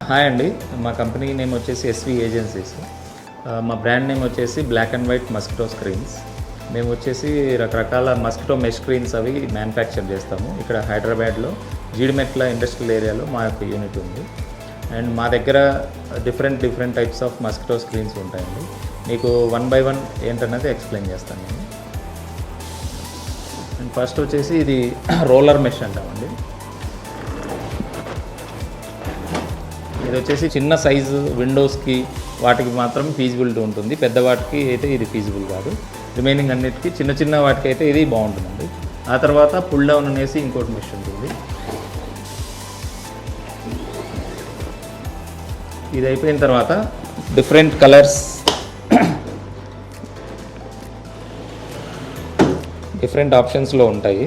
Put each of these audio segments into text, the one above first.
Hi అండి, మా company name వచ్చేసి ఎస్వి ఏజెన్సీస్. మా బ్రాండ్ నేమ్ వచ్చేసి black and white mosquito screens. మేము వచ్చేసి రకరకాల మస్కిటో మెష్ స్క్రీన్స్ అవి మ్యానుఫ్యాక్చర్ చేస్తాము. ఇక్కడ హైదరాబాద్లో జీడిమెట్ల ఇండస్ట్రియల్ ఏరియాలో మా యొక్క యూనిట్ ఉంది. అండ్ మా దగ్గర different types of mosquito screens ఉంటాయండి. మీకు 1 by 1 ఏంటన్నది ఎక్స్ప్లెయిన్ చేస్తాను నేను. అండ్ ఫస్ట్ వచ్చేసి ఇది రోలర్ మెష్ అంటామండి. ఇది వచ్చేసి చిన్న సైజు విండోస్కి వాటికి మాత్రం ఫీజిబిలిటీ ఉంటుంది, పెద్దవాటికి అయితే ఇది ఫీజిబుల్ కాదు. రిమైనింగ్ అన్నిటికీ చిన్న వాటికి అయితే ఇది బాగుంటుందండి. ఆ తర్వాత పుల్ డౌన్ అనేసి ఇంకోటి మెష్ ఉంటుంది. ఇది అయిపోయిన తర్వాత డిఫరెంట్ కలర్స్ డిఫరెంట్ ఆప్షన్స్లో ఉంటాయి.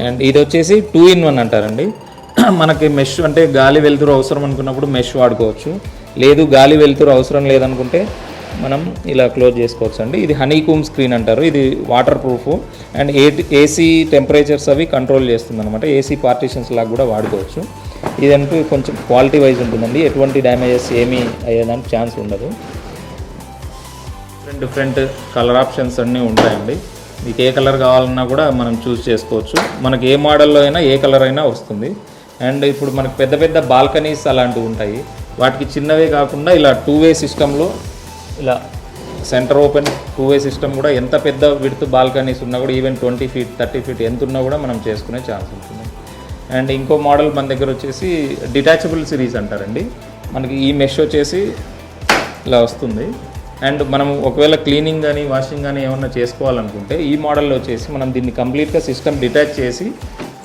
అండ్ ఇది వచ్చేసి 2 in 1 అంటారండి. మనకి మెష్ అంటే గాలి వెలుతురు అవసరం అనుకున్నప్పుడు మెష్ వాడుకోవచ్చు, లేదు గాలి వెలుతురు అవసరం లేదనుకుంటే మనం ఇలా క్లోజ్ చేసుకోవచ్చు అండి. ఇది హనీకూమ్ స్క్రీన్ అంటారు. ఇది water proof and AC temperatures అవి కంట్రోల్ చేస్తుంది అనమాట. ఏసీ పార్టీషన్స్ లాగా కూడా వాడుకోవచ్చు. ఇదంటూ కొంచెం క్వాలిటీ వైజ్ ఉంటుందండి, ఎటువంటి డ్యామేజెస్ ఏమీ అయ్యేదానికి ఛాన్స్ ఉండదు. డిఫరెంట్ కలర్ ఆప్షన్స్ అన్నీ ఉంటాయండి. మీకు ఏ కలర్ కావాలన్నా కూడా మనం చూస్ చేసుకోవచ్చు. మనకి ఏ మోడల్లో అయినా ఏ కలర్ అయినా వస్తుంది. అండ్ ఇప్పుడు మనకు పెద్ద బాల్కనీస్ అలాంటివి ఉంటాయి. వాటికి చిన్నవే కాకుండా ఇలా 2-way సిస్టంలో ఇలా సెంటర్ ఓపెన్ 2-way సిస్టమ్ కూడా ఎంత పెద్ద విడ్త్ బాల్కనీస్ ఉన్నా కూడా ఈవెన్ 20 feet 30 feet ఎంత ఉన్నా కూడా మనం చేసుకునే ఛాన్స్ ఉంటుంది. అండ్ ఇంకో మోడల్ మన దగ్గర వచ్చేసి డిటాచబుల్ సిరీస్ అంటారండి. మనకి ఈ మెష్ వచ్చేసి ఇలా వస్తుంది. అండ్ మనం ఒకవేళ క్లీనింగ్ కానీ వాషింగ్ కానీ ఏమన్నా చేసుకోవాలనుకుంటే ఈ మోడల్లో వచ్చేసి మనం దీన్ని కంప్లీట్గా సిస్టమ్ డిటాచ్ చేసి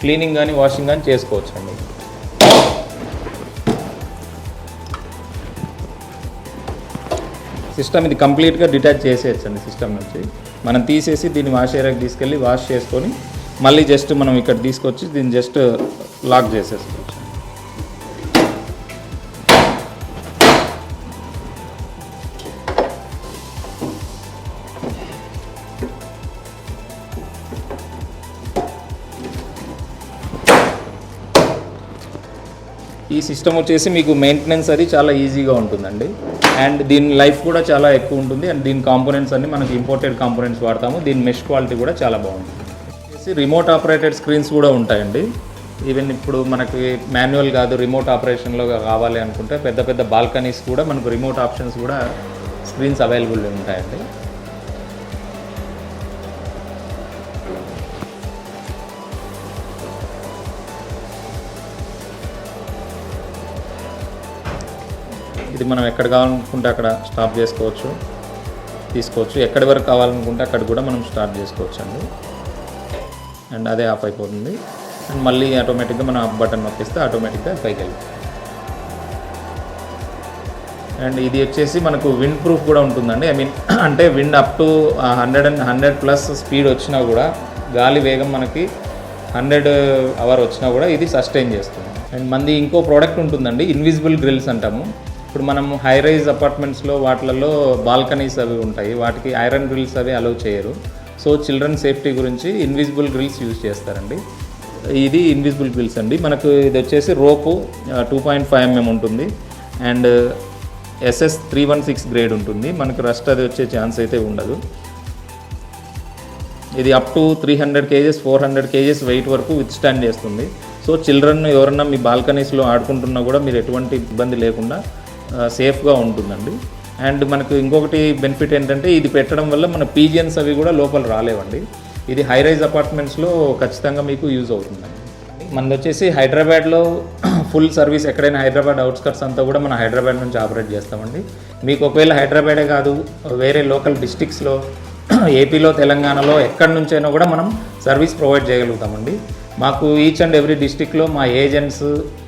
క్లీనింగ్ కానీ వాషింగ్ కానీ చేసుకోవచ్చు అండి. సిస్టమ్ ఇది కంప్లీట్గా డిటాచ్ చేసేయచ్చు అండి. సిస్టమ్ నుంచి మనం తీసేసి దీన్ని వాష్ ఏరియాకి తీసుకెళ్ళి వాష్ చేసుకొని మళ్ళీ జస్ట్ మనం ఇక్కడ తీసుకొచ్చి దీన్ని జస్ట్ లాక్ చేసేసుకోవచ్చు. ఈ సిస్టమ్ వచ్చేసి మీకు మెయింటెనెన్స్ అది చాలా ఈజీగా ఉంటుందండి. అండ్ దీని లైఫ్ కూడా చాలా ఎక్కువ ఉంటుంది. అండ్ దీని కాంపోనెంట్స్ అన్ని మనకి ఇంపోర్టెడ్ కాంపోనెంట్స్ వాడతాము. దీని మెష్ క్వాలిటీ కూడా చాలా బాగుంటుంది. రిమోట్ ఆపరేటెడ్ స్క్రీన్స్ కూడా ఉంటాయండి. ఈవెన్ ఇప్పుడు మనకి మాన్యువల్ కాదు, రిమోట్ ఆపరేషన్లో కావాలి అనుకుంటే పెద్ద బాల్కనీస్ కూడా మనకు రిమోట్ ఆప్షన్స్ కూడా స్క్రీన్స్ అవైలబుల్ ఉంటాయండి. ఇది మనం ఎక్కడ కావాలనుకుంటే అక్కడ స్టాప్ చేసుకోవచ్చు, తీసుకోవచ్చు. ఎక్కడి వరకు కావాలనుకుంటే అక్కడ కూడా మనం స్టార్ట్ చేసుకోవచ్చు అండి. అండ్ అదే ఆఫ్ అయిపోతుంది. అండ్ మళ్ళీ ఆటోమేటిక్గా మనం ఆఫ్ బటన్ నొక్కిస్తే ఆటోమేటిక్గా పైకి వెళ్తుంది. అండ్ ఇది వచ్చేసి మనకు విండ్ ప్రూఫ్ కూడా ఉంటుందండి. అంటే విండ్ అప్ టు 100+ స్పీడ్ వచ్చినా కూడా, గాలి వేగం మనకి 100 hour వచ్చినా కూడా ఇది సస్టైన్ చేస్తుంది. అండ్ మనది ఇంకో ప్రోడక్ట్ ఉంటుందండి, ఇన్విజిబుల్ గ్రిల్స్ అంటాము. ఇప్పుడు మనం హై రైజ్ అపార్ట్మెంట్స్లో వాటిలలో బాల్కనీస్ అవి ఉంటాయి, వాటికి ఐరన్ గ్రిల్స్ అవి అలౌ చేయరు. సో చిల్డ్రన్ సేఫ్టీ గురించి ఇన్విజిబుల్ గ్రిల్స్ యూజ్ చేస్తారండి. ఇది ఇన్విజిబుల్ గ్రిల్స్ అండి. మనకు ఇది వచ్చేసి రోపు 2.5 mm ఉంటుంది. అండ్ SS 316 గ్రేడ్ ఉంటుంది. మనకు రస్ట్ అది వచ్చే ఛాన్స్ అయితే ఉండదు. ఇది up to 300 kgs 400 kgs weight వరకు విత్స్టాండ్ చేస్తుంది. సో చిల్డ్రన్ ఎవరన్నా మీ బాల్కనీస్లో ఆడుకుంటున్నా కూడా మీరు ఎటువంటి ఇబ్బంది లేకుండా సేఫ్గా ఉంటుందండి. అండ్ మనకు ఇంకొకటి బెనిఫిట్ ఏంటంటే ఇది పెట్టడం వల్ల మన పీజియన్స్ అవి కూడా లోపల రాలేవండి. ఇది హై రైజ్ అపార్ట్మెంట్స్లో ఖచ్చితంగా మీకు యూజ్ అవుతుందండి. మనది వచ్చేసి హైదరాబాద్లో ఫుల్ సర్వీస్, ఎక్కడైనా హైదరాబాద్ అవుట్స్కట్స్ అంతా కూడా మనం హైదరాబాద్ నుంచి ఆపరేట్ చేస్తామండి. మీకు ఒకవేళ హైదరాబాదే కాదు వేరే లోకల్ డిస్ట్రిక్ట్స్లో ఏపీలో తెలంగాణలో ఎక్కడి నుంచైనా కూడా మనం సర్వీస్ ప్రొవైడ్ చేయగలుగుతామండి. మాకు ఈచ్ అండ్ ఎవ్రీ డిస్ట్రిక్ట్లో మా ఏజెంట్స్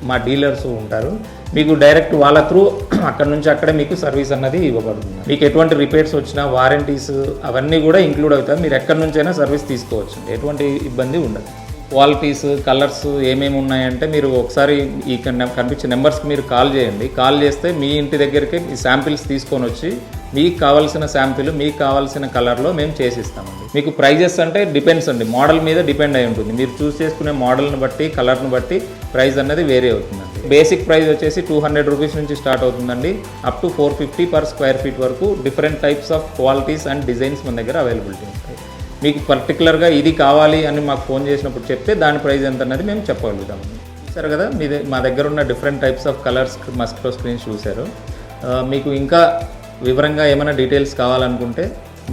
మా డీలర్స్ ఉంటారు. మీకు డైరెక్ట్ వాళ్ళ త్రూ అక్కడ నుంచి అక్కడే మీకు సర్వీస్ అన్నది ఇవ్వబడుతుంది. మీకు ఎటువంటి రిపేర్స్ వచ్చినా వారంటీస్ అవన్నీ కూడా ఇంక్లూడ్ అవుతాయి. మీరు ఎక్కడి నుంచైనా సర్వీస్ తీసుకోవచ్చు, ఎటువంటి ఇబ్బంది ఉండదు. క్వాలిటీస్, కలర్స్ ఏమేమి ఉన్నాయంటే మీరు ఒకసారి ఈ కనిపించే నెంబర్స్కి మీరు కాల్ చేయండి. కాల్ చేస్తే మీ ఇంటి దగ్గరికి ఈ శాంపిల్స్ తీసుకొని వచ్చి మీకు కావాల్సిన శాంపిల్ మీకు కావాల్సిన కలర్లో మేము చేసిస్తామండి. మీకు ప్రైజెస్ అంటే డిపెండ్స్ అండి, మోడల్ మీద డిపెండ్ అయి ఉంటుంది. మీరు చూస్ చేసుకునే మోడల్ని బట్టి కలర్ని బట్టి ప్రైస్ అనేది వేరే అవుతుందండి. బేసిక్ ప్రైస్ వచ్చేసి 200 రూపీస్ నుంచి స్టార్ట్ అవుతుందండి. Up to 450 per square feet వరకు different types of qualities and designs మన దగ్గర అవైలబిలిటీ ఉంటాయి. మీకు పర్టికులర్గా ఇది కావాలి అని మాకు ఫోన్ చేసినప్పుడు చెప్తే దాని ప్రైస్ ఎంత అనేది మేము చెప్పగలుగుతామండి. చూసారు కదా, మా దగ్గర ఉన్న different types of colours mosquito screens చూశారు. మీకు ఇంకా వివరంగా ఏమైనా డీటెయిల్స్ కావాలనుకుంటే,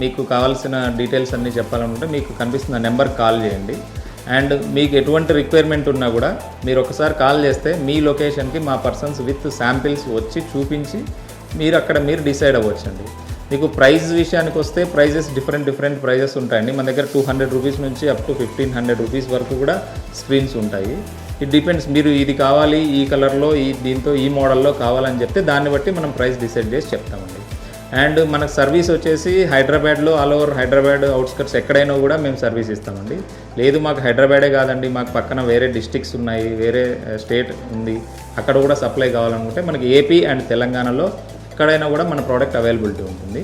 మీకు కావాల్సిన డీటెయిల్స్ అన్నీ చెప్పాలనుకుంటే మీకు కనిపిస్తున్న నెంబర్కి కాల్ చేయండి. అండ్ మీకు ఎటువంటి రిక్వైర్మెంట్ ఉన్నా కూడా మీరు ఒకసారి కాల్ చేస్తే మీ లొకేషన్కి మా పర్సన్స్ విత్ శాంపిల్స్ వచ్చి చూపించి మీరు డిసైడ్ అవ్వచ్చండి. మీకు ప్రైస్ విషయానికి వస్తే ప్రైజెస్ డిఫరెంట్ ప్రైజెస్ ఉంటాయండి. మన దగ్గర 200 రూపీస్ నుంచి అప్ టు 1500 రూపీస్ వరకు కూడా స్క్రీన్స్ ఉంటాయి. ఇట్ డిపెండ్స్, మీరు ఇది కావాలి ఈ కలర్లో దీంతో ఈ మోడల్లో కావాలని చెప్తే దాన్ని బట్టి మనం ప్రైస్ డిసైడ్ చేసి చెప్తామండి. అండ్ మనకు సర్వీస్ వచ్చేసి హైదరాబాద్లో ఆల్ ఓవర్ హైదరాబాద్ అవుట్స్కట్స్ ఎక్కడైనా కూడా మేము సర్వీస్ ఇస్తామండి. లేదు మాకు హైదరాబాదే కాదండి, మాకు పక్కన వేరే డిస్ట్రిక్ట్స్ ఉన్నాయి, వేరే స్టేట్ ఉంది, అక్కడ కూడా సప్లై కావాలనుకుంటే మనకి ఏపీ అండ్ తెలంగాణలో ఎక్కడైనా కూడా మన ప్రోడక్ట్ అవైలబిలిటీ ఉంటుంది.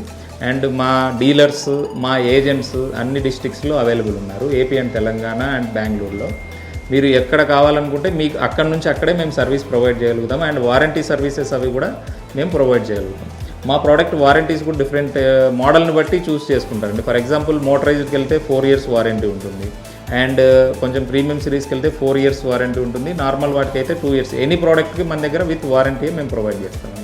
అండ్ మా డీలర్స్, మా ఏజెంట్స్ అన్ని డిస్ట్రిక్ట్స్లో అవైలబుల్ ఉన్నారు, ఏపీ అండ్ తెలంగాణ అండ్ బెంగళూరులో. మీరు ఎక్కడ కావాలనుకుంటే మీకు అక్కడ నుంచి అక్కడే మేము సర్వీస్ ప్రొవైడ్ చేయగలుగుతాం. అండ్ వారంటీ సర్వీసెస్ అవి కూడా మేము ప్రొవైడ్ చేయగలుగుతాం. మా ప్రోడక్ట్ వారంటీస్ కూడా డిఫరెంట్ మోడల్ని బట్టి చూస్ చేసుకుంటారండి. ఫర్ ఎగ్జాంపుల్ మోటరైజ్డ్కి వెళ్తే 4 years వారంటీ ఉంటుంది. అండ్ కొంచెం ప్రీమియం సిరీస్కి వెళ్తే 4 years వారంటీ ఉంటుంది. నార్మల్ వాటికి అయితే 2 years. ఎనీ ప్రోడక్ట్కి మన దగ్గర విత్ వారంటీ మేము ప్రొవైడ్ చేస్తాం.